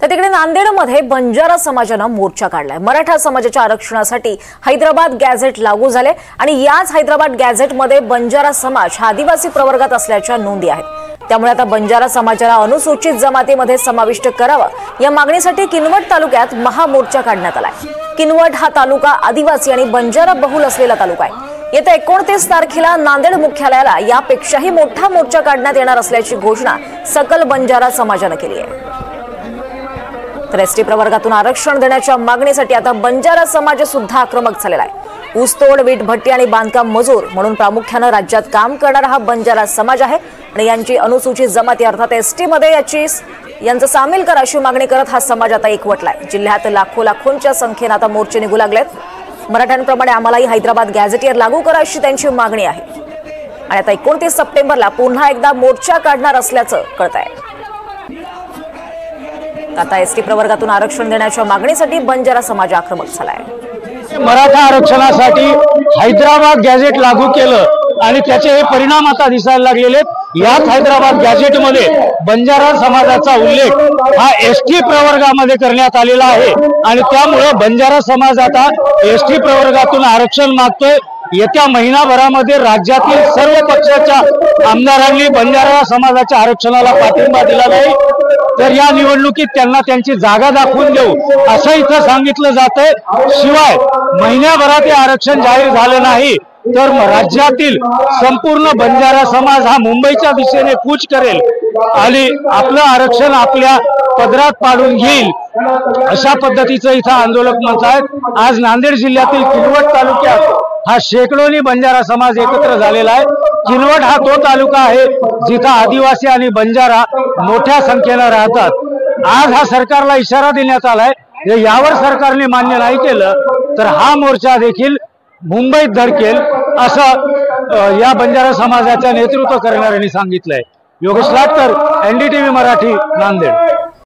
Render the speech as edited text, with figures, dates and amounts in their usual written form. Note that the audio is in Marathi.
तर तिकडे नांदेडमध्ये बंजारा समाजाने मोर्चा काढलाय। मराठा समाजाच्या आरक्षणासाठी हैदराबाद गॅझेट लागू झाले आणि याच हैदराबाद गॅझेटमध्ये बंजारा समाज हा आदिवासी प्रवर्गात असल्याच्या नोंदी आहेत। त्यामुळे आता बंजारा समाजाला अनुसूचित जमातीमध्ये समाविष्ट करावं या मागणीसाठी किनवट तालुक्यात महामोर्चा काढण्यात आलाय। किनवट हा तालुका आदिवासी आणि बंजारा बहुल असलेला तालुका आहे। येत्या 29 तारखेला नांदेड मुख्यालयाला यापेक्षाही मोठा मोर्चा काढण्यात येणार असल्याची घोषणा सकल बंजारा समाजाने केली आहे। तर एसटी प्रवर्गातून आरक्षण देण्याच्या मागणीसाठी आता बंजारा समाज सुद्धा आक्रमक झालेला आहे। ऊसतोड, वीट भट्टी आणि बांधकाम मजूर म्हणून प्रामुख्याने राज्यात काम करणारा हा बंजारा समाज आहे आणि यांची अनुसूचित जमाती अर्थात एसटी मध्ये यांचं सामील करा अशी मागणी करत हा समाज आता एकवटलाय। जिल्ह्यात लाखोंच्या संख्येने आता मोर्चे निघू लागलेत। मराठ्यांप्रमाणे आम्हालाही हैदराबाद गॅझेटियर लागू करा अशी त्यांची मागणी आहे आणि आता 29 सप्टेंबरला पुन्हा एकदा मोर्चा काढणार असल्याचं कळतंय। आता एसटी प्रवर्गातून आरक्षण देण्याच्या मागणीसाठी बंजारा समाज आक्रमक झालाय। मराठा आरक्षणासाठी हैदराबाद गॅझेट लागू केलं आणि त्याचे हे परिणाम आता दिसायला लागलेले। याच हैदराबाद गॅझेट मध्ये बंजारा समाजाचा उल्लेख हा एसटी प्रवर्गामध्ये करण्यात आलेला आहे आणि त्यामुळे बंजारा समाज आता एसटी प्रवर्गातून आरक्षण मागतोय। येत्या महिनाभरामध्ये राज्यातील सर्व पक्षाच्या आमदारांनी बंजारा समाजाच्या आरक्षणाला पाठिंबा दिला नाही तर या निवडणुकीत त्यांना त्यांची जागा दाखवून देऊ असं इथं सांगितलं जातंय। शिवाय महिन्याभरात हे आरक्षण जाहीर झालं नाही तर राज्यातील संपूर्ण बंजारा समाज हा मुंबईच्या दिशेने कूच करेल आणि आपलं आरक्षण आपल्या पदरात पाडून घेईल अशा पद्धतीचं इथं आंदोलक मंच आहेत। आज नांदेड जिल्ह्यातील किनवट तालुक्यात हा शेकडोनी बंजारा समाज एकत्र झालेला आहे। किनवट हा तो तालुका आहे जिथं आदिवासी आणि बंजारा मोठ्या संख्येने राहतात। आज हा सरकारला इशारा देण्यात आलाय, यावर सरकारने मान्य नाही केलं तर हा मोर्चा देखील मुंबईत धडकेल असं या बंजारा समाजाच्या नेतृत्व करणाऱ्यांनी सांगितलंय। योगेश लाटकर, NDTV मराठी, नांदेड।